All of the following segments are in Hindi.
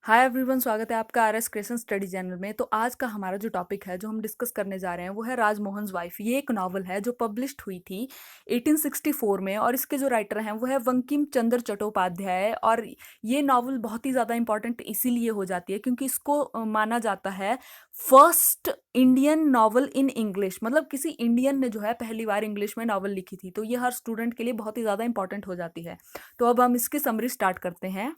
हाय एवरीवन, स्वागत है आपका R S creation study channel में। तो आज का हमारा जो टॉपिक है, जो हम डिस्कस करने जा रहे हैं, वो है राजमोहन वाइफ। ये एक नॉवल है जो पब्लिश्ड हुई थी 1864 में, और इसके जो राइटर हैं वो है बंकिम चंद्र चट्टोपाध्याय। और ये नॉवल बहुत ही ज़्यादा इंपॉर्टेंट इसीलिए हो जाती है क्योंकि इसको माना जाता है first Indian novel in English. मतलब किसी इंडियन ने जो है पहली बार इंग्लिश में नॉवल लिखी थी, तो ये हर स्टूडेंट के लिए बहुत ही ज़्यादा इंपॉर्टेंट हो जाती है। तो अब हम इसकी समरी स्टार्ट करते हैं।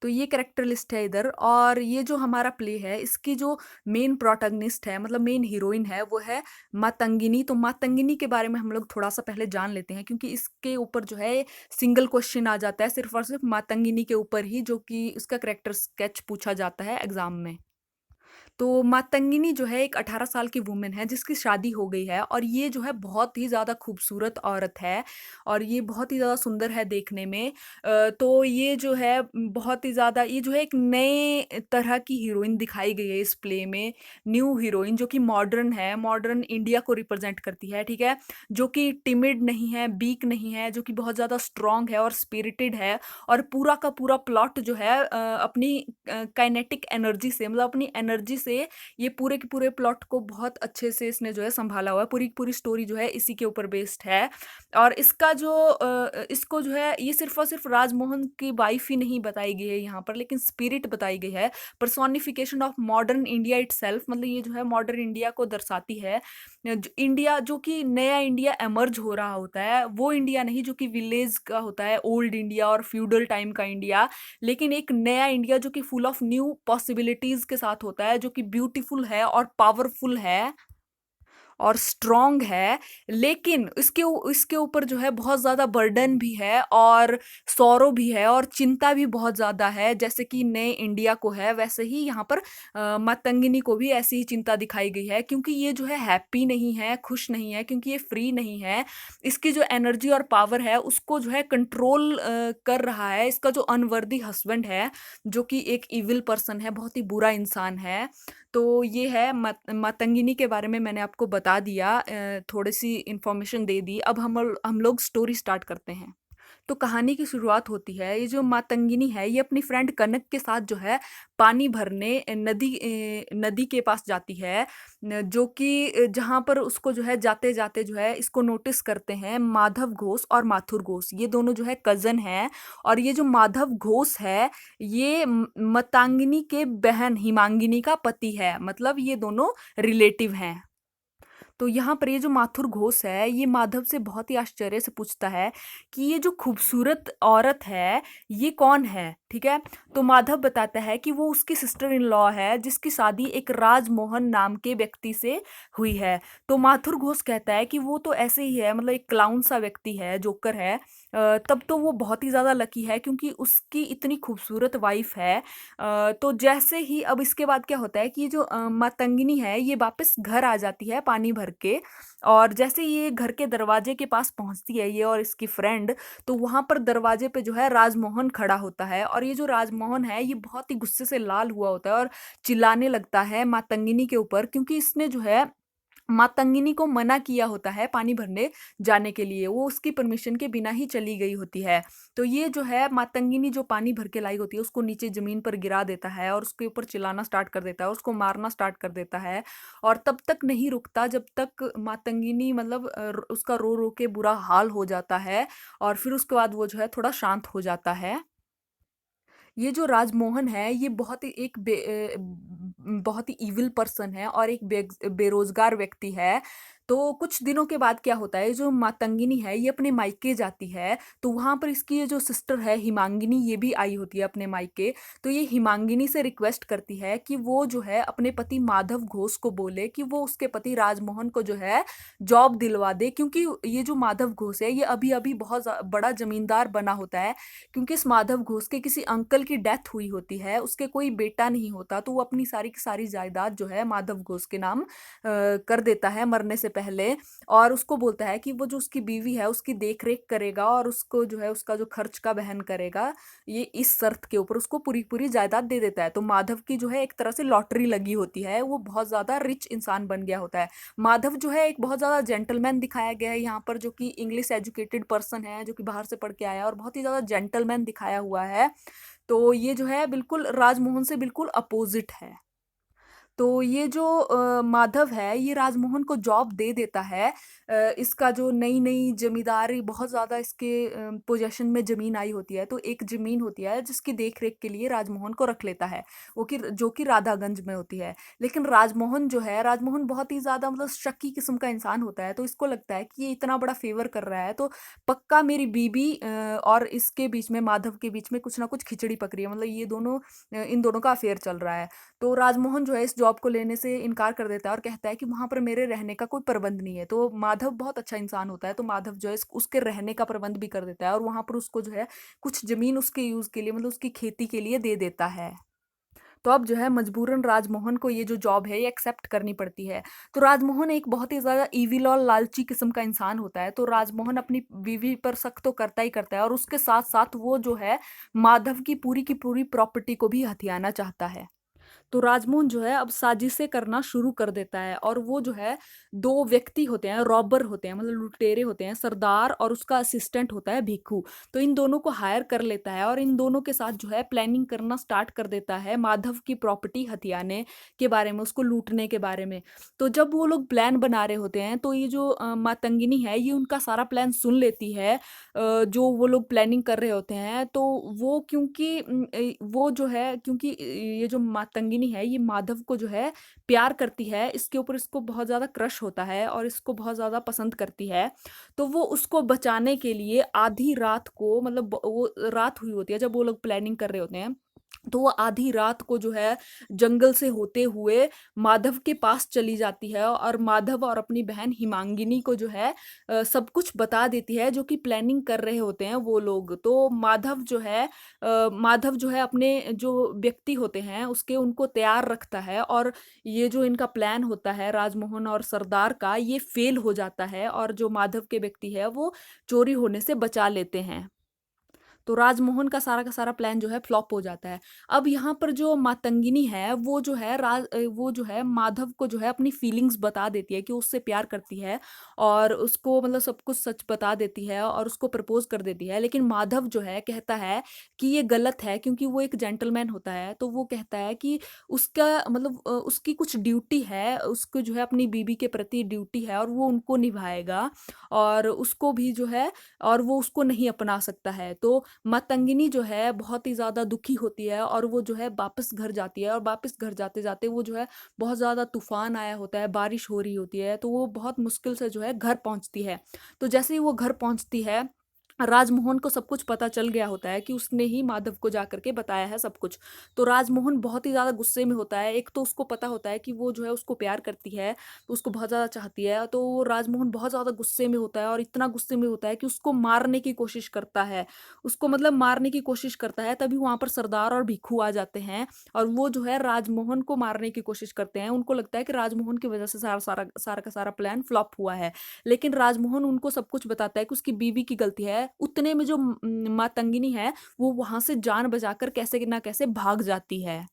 तो ये कैरेक्टर लिस्ट है इधर, और ये जो हमारा प्ले है, इसकी जो मेन प्रोटैगनिस्ट है, मतलब मेन हीरोइन है, वो है मातंगिनी। तो मातंगिनी के बारे में हम लोग थोड़ा सा पहले जान लेते हैं, क्योंकि इसके ऊपर जो है सिंगल क्वेश्चन आ जाता है सिर्फ और सिर्फ मातंगिनी के ऊपर ही, जो कि उसका कैरेक्टर स्केच पूछा जाता है एग्जाम में। तो मातंगिनी जो है एक 18 साल की वुमेन है जिसकी शादी हो गई है, और ये जो है बहुत ही ज़्यादा खूबसूरत औरत है, और ये बहुत ही ज़्यादा सुंदर है देखने में। तो ये जो है बहुत ही ज़्यादा, ये जो है एक नए तरह की हीरोइन दिखाई गई है इस प्ले में। न्यू हीरोइन जो कि मॉडर्न है, मॉडर्न इंडिया को रिप्रेजेंट करती है, ठीक है। जो कि टिमिड नहीं है, वीक नहीं है, जो कि बहुत ज़्यादा स्ट्रांग है और स्पिरिटेड है। और पूरा का पूरा प्लॉट जो है अपनी काइनेटिक एनर्जी से, मतलब अपनी एनर्जी से ये पूरे के पूरे प्लॉट को बहुत अच्छे से इसने जो है संभाला हुआ है। पूरी पूरी स्टोरी जो है इसी के ऊपर बेस्ड है। और इसका जो इसको जो है, ये सिर्फ और सिर्फ राजमोहन की वाइफ ही नहीं बताई गई है यहाँ पर, लेकिन स्पिरिट बताई गई है, personification of modern India itself. मतलब ये जो है मॉडर्न इंडिया को दर्शाती है। इंडिया जो कि नया इंडिया एमर्ज हो रहा होता है, वो इंडिया नहीं जो कि विलेज का होता है, ओल्ड इंडिया और फ्यूडल टाइम का इंडिया, लेकिन एक नया इंडिया जो कि फुल ऑफ न्यू पॉसिबिलिटीज के साथ होता है, जो कि ब्यूटीफुल है और पावरफुल है और स्ट्रॉन्ग है। लेकिन इसके ऊपर जो है बहुत ज़्यादा बर्डन भी है, और सौरो भी है, और चिंता भी बहुत ज़्यादा है। जैसे कि नए इंडिया को है, वैसे ही यहाँ पर मातंगिनी को भी ऐसी ही चिंता दिखाई गई है, क्योंकि ये जो है हैप्पी नहीं है, खुश नहीं है, क्योंकि ये फ्री नहीं है। इसकी जो एनर्जी और पावर है उसको जो है कंट्रोल कर रहा है इसका जो अनवर्दी हस्बैंड है, जो कि एक इविल पर्सन है, बहुत ही बुरा इंसान है। तो ये है मातंगिनी के बारे में मैंने आपको बता दिया, थोड़ी सी इंफॉर्मेशन दे दी। अब हम लोग स्टोरी स्टार्ट करते हैं। तो कहानी की शुरुआत होती है, ये जो मातंगिनी है ये अपनी फ्रेंड कनक के साथ जो है पानी भरने नदी के पास जाती है। जो कि जहाँ पर उसको जो है जाते जाते जो है इसको नोटिस करते हैं माधव घोष और माथुर घोष। ये दोनों जो है कजन हैं। और ये जो माधव घोष है, ये मतंगिनी के बहन हिमांगिनी का पति है, मतलब ये दोनों रिलेटिव हैं। तो यहाँ पर ये जो माथुर घोष है, ये माधव से बहुत ही आश्चर्य से पूछता है कि ये जो खूबसूरत औरत है ये कौन है, ठीक है। तो माधव बताता है कि वो उसकी सिस्टर इन लॉ है, जिसकी शादी एक राजमोहन नाम के व्यक्ति से हुई है। तो माथुर घोष कहता है कि वो तो ऐसे ही है, मतलब एक क्लाउन सा व्यक्ति है, जोकर है। तब तो वो बहुत ही ज़्यादा लकी है क्योंकि उसकी इतनी खूबसूरत वाइफ है। तो जैसे ही अब इसके बाद क्या होता है कि ये जो मातंगिनी है ये वापस घर आ जाती है पानी भर के। और जैसे ये घर के दरवाजे के पास पहुंचती है, ये और इसकी फ्रेंड, तो वहां पर दरवाजे पे जो है राजमोहन खड़ा होता है। और ये जो राजमोहन है ये बहुत ही गुस्से से लाल हुआ होता है और चिल्लाने लगता है मातंगिनी के ऊपर, क्योंकि इसने जो है मातंगिनी को मना किया होता है पानी भरने जाने के लिए, वो उसकी परमिशन के बिना ही चली गई होती है। तो ये जो है मातंगिनी जो पानी भर के लाई होती है उसको नीचे जमीन पर गिरा देता है, और उसके ऊपर चिल्लाना स्टार्ट कर देता है, उसको मारना स्टार्ट कर देता है। और तब तक नहीं रुकता जब तक मातंगिनी, मतलब उसका रो रो के बुरा हाल हो जाता है, और फिर उसके बाद वो जो है थोड़ा शांत हो जाता है। ये जो राजमोहन है ये बहुत ही इविल पर्सन है और एक बेरोजगार व्यक्ति है। तो कुछ दिनों के बाद क्या होता है, जो मातंगिनी है ये अपने मायके जाती है, तो वहां पर इसकी ये जो सिस्टर है हिमांगिनी, ये भी आई होती है अपने मायके। तो ये हिमांगिनी से रिक्वेस्ट करती है कि वो जो है अपने पति माधव घोष को बोले कि वो उसके पति राजमोहन को जो है जॉब दिलवा दे, क्योंकि ये जो माधव घोष है ये अभी अभी बहुत बड़ा जमींदार बना होता है। क्योंकि इस माधव घोष के किसी अंकल की डेथ हुई होती है, उसके कोई बेटा नहीं होता, तो वो अपनी सारी की सारी जायदाद जो है माधव घोष के नाम कर देता है मरने से पहले। और उसको बोलता है कि वो जो उसकी बीवी है उसकी देख रेख करेगा, और उसको जो है उसका जो खर्च का वहन करेगा, ये इस शर्त के ऊपर उसको पूरी पूरी जायदाद दे देता है। तो माधव की जो है एक तरह से लॉटरी लगी होती है, वो बहुत ज्यादा रिच इंसान बन गया होता है। माधव जो है एक बहुत ज्यादा जेंटलमैन दिखाया गया है यहाँ पर, जो कि इंग्लिश एजुकेटेड पर्सन है, जो कि बाहर से पढ़ के आया है और बहुत ही ज्यादा जेंटलमैन दिखाया हुआ है। तो ये जो है बिल्कुल राजमोहन से बिल्कुल अपोज़िट है। तो ये जो माधव है ये राजमोहन को जॉब दे देता है। इसका जो नई-नई ज़मींदारी बहुत ज़्यादा इसके पोज़ेशन में ज़मीन आई होती है, तो एक ज़मीन होती है जिसकी देख-रेख के लिए राजमोहन को रख लेता है, वो कि जो कि राधागंज में होती है। लेकिन राजमोहन जो है, राजमोहन बहुत ही ज़्यादा मतलब शकी किस्म का इंसान होता है, तो इसको लगता है कि ये इतना बड़ा फ़ेवर कर रहा है, तो पक्का मेरी बीबी और इसके बीच में माधव के बीच में कुछ ना कुछ खिचड़ी पक रही है, मतलब ये दोनों इन दोनों का अफ़ेयर चल रहा है। तो राजमोहन जो है इस जॉब को लेने से इनकार कर देता है और कहता है कि वहाँ पर मेरे रहने का कोई प्रबंध नहीं है। तो माधव बहुत अच्छा इंसान होता है, तो माधव जो है उसके रहने का प्रबंध भी कर देता है और वहाँ पर उसको जो है कुछ ज़मीन उसके यूज़ के लिए मतलब उसकी खेती के लिए दे देता है। तो अब जो है मजबूरन राजमोहन को ये जो जॉब है ये एक्सेप्ट करनी पड़ती है। तो राजमोहन एक बहुत ही ज़्यादा ईविल और लालची किस्म का इंसान होता है, तो राजमोहन अपनी बीवी पर शक तो करता ही करता है और उसके साथ-साथ वो जो है माधव की पूरी प्रॉपर्टी को भी हथियाना चाहता है। तो राजमोहन जो है अब साजिशें करना शुरू कर देता है और वो जो है 2 व्यक्ति होते हैं, रॉबर होते हैं मतलब लुटेरे होते हैं, सरदार और उसका असिस्टेंट होता है भिक्खू। तो इन दोनों को हायर कर लेता है और इन दोनों के साथ जो है प्लानिंग करना स्टार्ट कर देता है माधव की प्रॉपर्टी हथियाने के बारे में, उसको लूटने के बारे में। तो जब वो लोग प्लान बना रहे होते हैं तो ये जो मातंगिनी है ये उनका सारा प्लान सुन लेती है। जो वो लोग प्लानिंग कर रहे होते हैं तो वो क्योंकि वो जो है क्योंकि ये जो मातंगिनी है ये माधव को जो है प्यार करती है, इसके ऊपर इसको बहुत ज़्यादा क्रश होता है और इसको बहुत ज़्यादा पसंद करती है। तो वो उसको बचाने के लिए आधी रात को मतलब वो रात हुई होती है जब वो लोग प्लानिंग कर रहे होते हैं। तो वो आधी रात को जो है जंगल से होते हुए माधव के पास चली जाती है और माधव और अपनी बहन हिमांगिनी को जो है सब कुछ बता देती है जो कि प्लानिंग कर रहे होते हैं वो लोग। तो माधव जो है अपने जो व्यक्ति होते हैं उसके उनको तैयार रखता है और ये जो इनका प्लान होता है राजमोहन और सरदार का ये फेल हो जाता है और जो माधव के व्यक्ति है वो चोरी होने से बचा लेते हैं। तो राजमोहन का सारा प्लान जो है फ्लॉप हो जाता है। अब यहाँ पर जो मातंगिनी है वो जो है माधव को जो है अपनी फीलिंग्स बता देती है कि वो उससे प्यार करती है और उसको मतलब सब कुछ सच बता देती है और उसको प्रपोज़ कर देती है। लेकिन माधव जो है कहता है कि ये गलत है क्योंकि वो एक जेंटलमैन होता है, तो वो कहता है कि उसका मतलब उसकी कुछ ड्यूटी है, उसको जो है अपनी बीवी के प्रति ड्यूटी है और वो उनको निभाएगा और उसको भी जो है और वो उसको नहीं अपना सकता है। तो मातंगिनी जो है बहुत ही ज़्यादा दुखी होती है और वो जो है वापस घर जाती है और वापस घर जाते-जाते वो जो है बहुत ज़्यादा तूफ़ान आया होता है, बारिश हो रही होती है, तो वो बहुत मुश्किल से जो है घर पहुँचती है। तो जैसे ही वो घर पहुँचती है, राजमोहन को सब कुछ पता चल गया होता है कि उसने ही माधव को जाकर के बताया है सब कुछ। तो राजमोहन बहुत ही ज़्यादा गुस्से में होता है, एक तो उसको पता होता है कि वो जो है उसको प्यार करती है, उसको बहुत ज़्यादा चाहती है, तो वो राजमोहन बहुत ज़्यादा गुस्से में होता है और इतना गुस्से में होता है कि उसको मारने की कोशिश करता है। उसको मतलब मारने की कोशिश करता है, तभी वहाँ पर सरदार और भिक्खू आ जाते हैं और वो जो है राजमोहन को मारने की कोशिश करते हैं। उनको लगता है कि राजमोहन की वज़ह से सारा का सारा प्लान फ्लॉप हुआ है। लेकिन राजमोहन उनको सब कुछ बताता है कि उसकी बीवी की गलती है। उतने में जो मातंगिनी है, वो वहाँ से जान बचाकर कैसे ना कैसे भाग जाती है।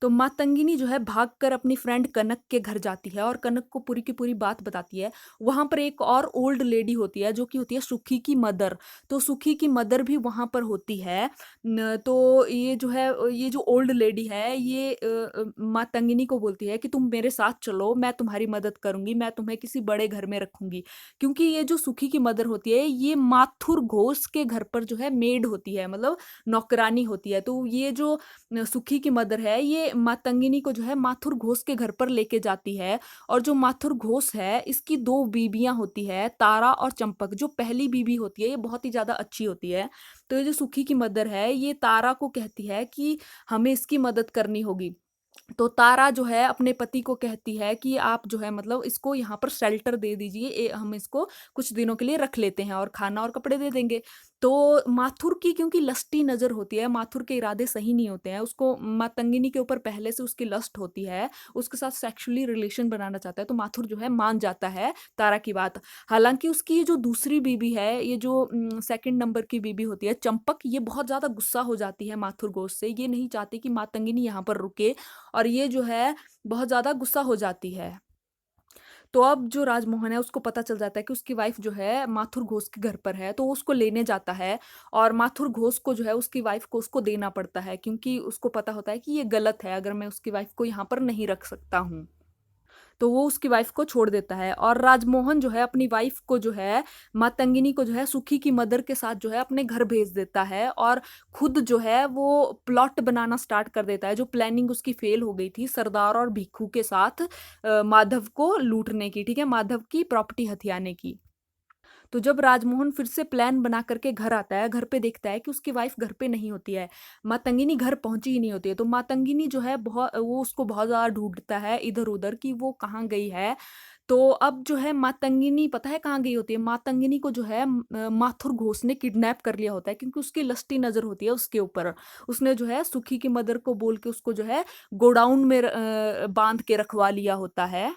तो मातंगिनी जो है भागकर अपनी फ्रेंड कनक के घर जाती है और कनक को पूरी की पूरी बात बताती है। वहाँ पर एक और ओल्ड लेडी होती है जो कि होती है सुखी की मदर। तो सुखी की मदर भी वहाँ पर होती है। तो ये जो है ये जो ओल्ड लेडी है ये मातंगिनी को बोलती है कि तुम मेरे साथ चलो, मैं तुम्हारी मदद करूँगी, मैं तुम्हें किसी बड़े घर में रखूँगी। क्योंकि ये जो सुखी की मदर होती है ये माथुर घोष के घर पर जो है मेड होती है, मतलब नौकरानी होती है। तो ये जो सुखी की मदर है ये मातंगिनी को जो है माथुर घोष के घर पर लेके जाती है और जो माथुर घोष है इसकी 2 बीबियाँ होती है, तारा और चंपक। जो पहली बीबी होती है ये बहुत ही ज़्यादा अच्छी होती है। तो ये जो सुखी की मदर है ये तारा को कहती है कि हमें इसकी मदद करनी होगी। तो तारा जो है अपने पति को कहती है कि आप जो है मतलब इसको यहाँ पर शेल्टर दे दीजिए, हम इसको कुछ दिनों के लिए रख लेते हैं और खाना और कपड़े दे देंगे। तो माथुर की क्योंकि लस्टी नज़र होती है, माथुर के इरादे सही नहीं होते हैं, उसको मातंगिनी के ऊपर पहले से उसकी लस्ट होती है, उसके साथ सेक्सुअली रिलेशन बनाना चाहता है, तो माथुर जो है मान जाता है तारा की बात। हालाँकि उसकी ये जो दूसरी बीबी है, ये जो सेकंड नंबर की बीबी होती है चंपक, ये बहुत ज़्यादा गुस्सा हो जाती है माथुर गोश्त से, ये नहीं चाहती कि मातंगिनी यहाँ पर रुके और ये जो है बहुत ज़्यादा गुस्सा हो जाती है। तो अब जो राजमोहन है उसको पता चल जाता है कि उसकी वाइफ जो है माथुर घोष के घर पर है, तो वो उसको लेने जाता है और माथुर घोष को जो है उसकी वाइफ को उसको देना पड़ता है, क्योंकि उसको पता होता है कि ये गलत है, अगर मैं उसकी वाइफ को यहाँ पर नहीं रख सकता हूँ। तो वो उसकी वाइफ को छोड़ देता है और राजमोहन जो है अपनी वाइफ को जो है मातंगिनी को जो है सुखी की मदर के साथ जो है अपने घर भेज देता है और खुद जो है वो प्लॉट बनाना स्टार्ट कर देता है, जो प्लानिंग उसकी फेल हो गई थी सरदार और भिक्खू के साथ माधव को लूटने की, ठीक है, माधव की प्रॉपर्टी हथियाने की। तो जब राजमोहन फिर से प्लान बना करके घर आता है, घर पे देखता है कि उसकी वाइफ घर पे नहीं होती है, मातंगिनी घर पहुंची ही नहीं होती है, तो मातंगिनी जो है बहुत, वो उसको बहुत ज़्यादा ढूंढता है इधर उधर कि वो कहाँ गई है। तो अब जो है मातंगिनी पता है कहाँ गई होती है, मातंगिनी को जो है माथुर घोष ने किडनैप कर लिया होता है, क्योंकि उसकी लस्टी नजर होती है उसके ऊपर। उसने जो है सुखी की मदर को बोल के उसको जो है गोडाउन में बांध के रखवा लिया होता है।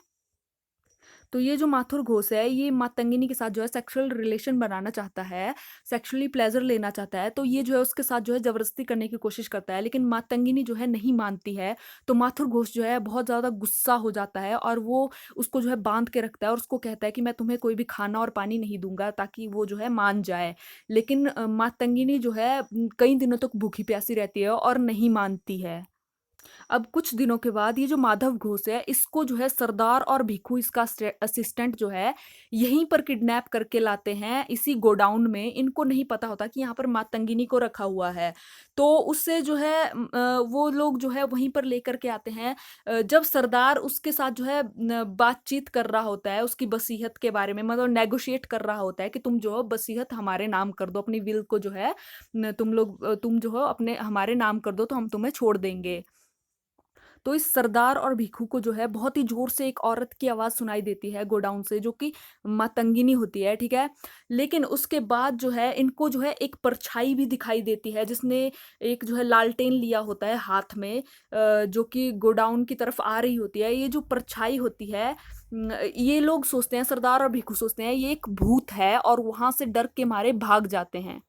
तो ये जो माथुर घोष है ये मातंगिनी के साथ जो है सेक्सुअल रिलेशन बनाना चाहता है, सेक्सुअली प्लेजर लेना चाहता है, तो ये जो है उसके साथ जो है जबरदस्ती करने की कोशिश करता है, लेकिन मातंगिनी जो है नहीं मानती है। तो माथुर घोष जो है बहुत ज़्यादा गुस्सा हो जाता है और वो उसको जो है बांध के रखता है और उसको कहता है कि मैं तुम्हें कोई भी खाना और पानी नहीं दूंगा, ताकि वो जो है मान जाए। लेकिन मातंगिनी जो है कई दिनों तक भूखी प्यासी रहती है और नहीं मानती है। अब कुछ दिनों के बाद ये जो माधव घोष है इसको जो है सरदार और भिखू इसका असिस्टेंट जो है यहीं पर किडनैप करके लाते हैं इसी गोडाउन में। इनको नहीं पता होता कि यहाँ पर मातंगिनी को रखा हुआ है। तो उससे जो है वो लोग जो है वहीं पर लेकर के आते हैं। जब सरदार उसके साथ जो है बातचीत कर रहा होता है उसकी बसीहत के बारे में, मतलब नेगोशिएट कर रहा होता है कि तुम जो हो बसीहत हमारे नाम कर दो, अपनी विल को जो है तुम जो हो अपने हमारे नाम कर दो तो हम तुम्हें छोड़ देंगे। तो इस सरदार और भिखू को जो है बहुत ही जोर से एक औरत की आवाज सुनाई देती है गोडाउन से, जो कि मातंगिनी होती है, ठीक है। लेकिन उसके बाद जो है इनको जो है एक परछाई भी दिखाई देती है, जिसने एक जो है लालटेन लिया होता है हाथ में, जो कि गोडाउन की तरफ आ रही होती है। ये जो परछाई होती है, ये लोग सोचते हैं, सरदार और भिखू सोचते हैं ये एक भूत है और वहां से डर के मारे भाग जाते हैं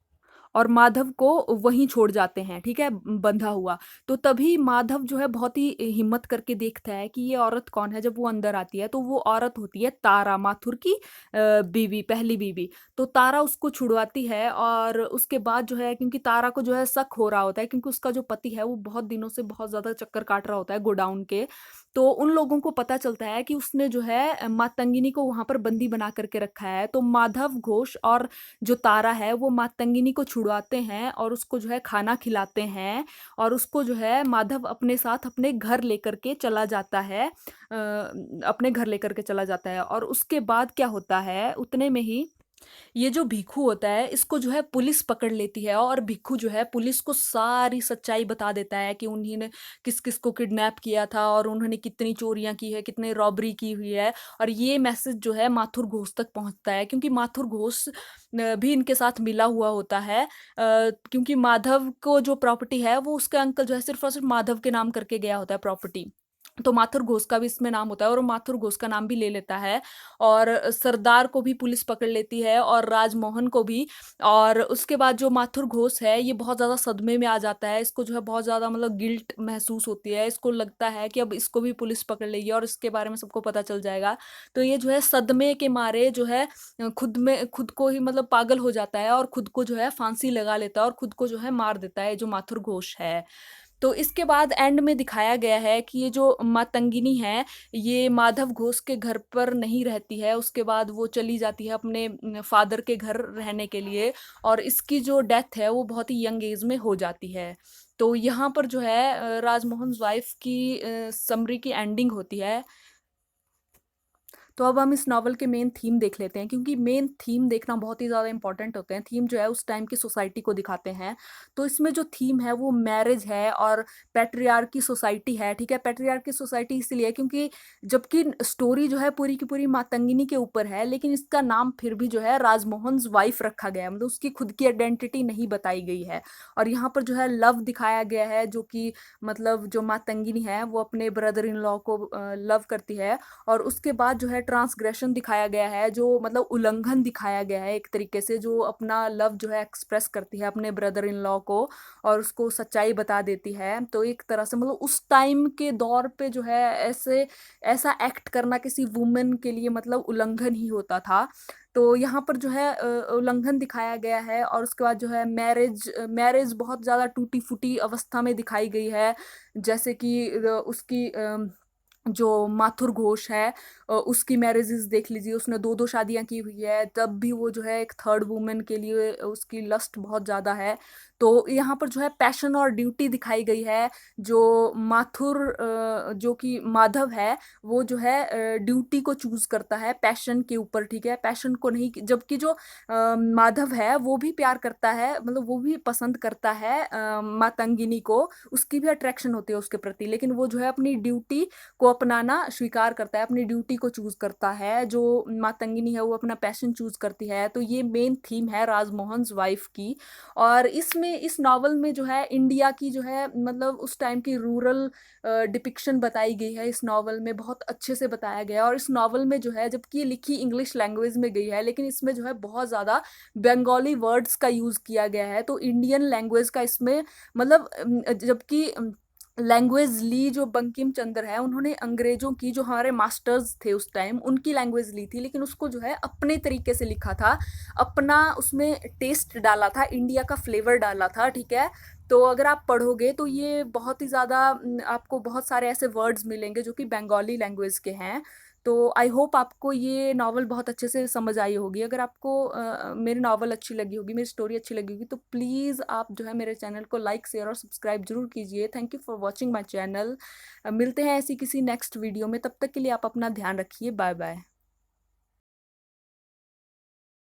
और माधव को वहीं छोड़ जाते हैं, ठीक है, बंधा हुआ। तो तभी माधव जो है बहुत ही हिम्मत करके देखता है कि ये औरत कौन है। जब वो अंदर आती है तो वो औरत होती है तारा, माथुर की बीवी, पहली बीवी। तो तारा उसको छुड़वाती है और उसके बाद जो है, क्योंकि तारा को जो है शक हो रहा होता है, क्योंकि उसका जो पति है वो बहुत दिनों से बहुत ज्यादा चक्कर काट रहा होता है गोडाउन के। तो उन लोगों को पता चलता है कि उसने जो है मातंगिनी को वहां पर बंदी बना करके रखा है। तो माधव घोष और जो तारा है वो मातंगिनी को छुड़वाते हैं और उसको जो है खाना खिलाते हैं और उसको जो है माधव अपने साथ अपने घर लेकर के चला जाता है, अपने घर लेकर के चला जाता है। और उसके बाद क्या होता है उतने में ही ये जो भिखू होता है इसको जो है पुलिस पकड़ लेती है और भिखू जो है पुलिस को सारी सच्चाई बता देता है कि उन्होंने किस किस को किडनैप किया था और उन्होंने कितनी चोरियां की है, कितने रॉबरी की हुई है। और ये मैसेज जो है माथुर घोष तक पहुंचता है, क्योंकि माथुर घोष भी इनके साथ मिला हुआ होता है। क्योंकि माधव को जो प्रॉपर्टी है वो उसका अंकल जो है सिर्फ और सिर्फ माधव के नाम करके गया होता है प्रॉपर्टी। तो माथुर घोष का भी इसमें नाम होता है और वो माथुर घोष का नाम भी ले लेता है। और सरदार को भी पुलिस पकड़ लेती है और राजमोहन को भी। और उसके बाद जो माथुर घोष है ये बहुत ज़्यादा सदमे में आ जाता है, इसको जो है बहुत ज़्यादा मतलब गिल्ट महसूस होती है, इसको लगता है कि अब इसको भी पुलिस पकड़ लेगी और इसके बारे में सबको पता चल जाएगा। तो ये जो है सदमे के मारे जो है खुद को ही मतलब पागल हो जाता है और खुद को जो है फांसी लगा लेता है और खुद को जो है मार देता है जो माथुर घोष है। तो इसके बाद एंड में दिखाया गया है कि ये जो मातंगिनी है ये माधव घोष के घर पर नहीं रहती है, उसके बाद वो चली जाती है अपने फादर के घर रहने के लिए। और इसकी जो डेथ है वो बहुत ही यंग एज में हो जाती है। तो यहाँ पर जो है राजमोहन वाइफ की समरी की एंडिंग होती है। तो अब हम इस नॉवल के मेन थीम देख लेते हैं, क्योंकि मेन थीम देखना बहुत ही ज़्यादा इंपॉर्टेंट होते हैं। थीम जो है उस टाइम की सोसाइटी को दिखाते हैं। तो इसमें जो थीम है वो मैरिज है और पैट्रियार्की सोसाइटी है, ठीक है। पैट्रियार्की सोसाइटी इसलिए क्योंकि जबकि स्टोरी जो है पूरी की पूरी मातंगिनी के ऊपर है, लेकिन इसका नाम फिर भी जो है राजमोहन वाइफ रखा गया है, मतलब उसकी खुद की आइडेंटिटी नहीं बताई गई है। और यहाँ पर जो है लव दिखाया गया है, जो कि मतलब जो मातंगिनी है वो अपने ब्रदर इन लॉ को लव करती है। और उसके बाद जो है ट्रांसग्रेशन दिखाया गया है, जो मतलब उल्लंघन दिखाया गया है एक तरीके से, जो अपना लव जो है एक्सप्रेस करती है अपने ब्रदर इन लॉ को और उसको सच्चाई बता देती है। तो एक तरह से मतलब उस टाइम के दौर पे जो है ऐसे ऐसा एक्ट करना किसी वुमेन के लिए मतलब उल्लंघन ही होता था। तो यहाँ पर जो है उल्लंघन दिखाया गया है। और उसके बाद जो है मैरिज मैरिज बहुत ज़्यादा टूटी फूटी अवस्था में दिखाई गई है। जैसे कि उसकी जो माथुर घोष है, उसकी मैरिजेस देख लीजिए, उसने दो दो शादियां की हुई है, तब भी वो जो है एक थर्ड वुमेन के लिए उसकी लस्ट बहुत ज़्यादा है। तो यहाँ पर जो है पैशन और ड्यूटी दिखाई गई है। जो माथुर जो कि माधव है, वो जो है ड्यूटी को चूज करता है पैशन के ऊपर, ठीक है, पैशन को नहीं। जबकि जो माधव है वो भी प्यार करता है, मतलब वो भी पसंद करता है मातंगिनी को, उसकी भी अट्रैक्शन होती है उसके प्रति, लेकिन वो जो है अपनी ड्यूटी को अपनाना स्वीकार करता है, अपनी ड्यूटी को चूज करता है। जो मातंगिनी है वो अपना पैशन चूज करती है। तो ये मेन थीम है राजमोहन वाइफ की। और इसमें इस नॉवल में जो है इंडिया की जो है मतलब उस टाइम की रूरल डिपिक्शन बताई गई है। इस नॉवल में बहुत अच्छे से बताया गया है। और इस नॉवल में जो है, जबकि ये लिखी इंग्लिश लैंग्वेज में गई है, लेकिन इसमें जो है बहुत ज़्यादा बंगाली वर्ड्स का यूज़ किया गया है। तो इंडियन लैंग्वेज का इसमें मतलब जबकि लैंग्वेज ली जो बंकिम चंद्र है, उन्होंने अंग्रेजों की, जो हमारे मास्टर्स थे उस टाइम, उनकी लैंग्वेज ली थी, लेकिन उसको जो है अपने तरीके से लिखा था, अपना उसमें टेस्ट डाला था, इंडिया का फ्लेवर डाला था, ठीक है। तो अगर आप पढ़ोगे तो ये बहुत ही ज़्यादा आपको बहुत सारे ऐसे वर्ड्स मिलेंगे जो कि बंगाली लैंग्वेज के हैं। तो आई होप आपको ये नॉवल बहुत अच्छे से समझ आई होगी। अगर आपको मेरी नॉवल अच्छी लगी होगी, मेरी स्टोरी अच्छी लगी होगी, तो प्लीज़ आप जो है मेरे चैनल को लाइक शेयर और सब्सक्राइब जरूर कीजिए। Thank you for watching my channel. मिलते हैं ऐसी किसी नेक्स्ट वीडियो में, तब तक के लिए आप अपना ध्यान रखिए। Bye bye.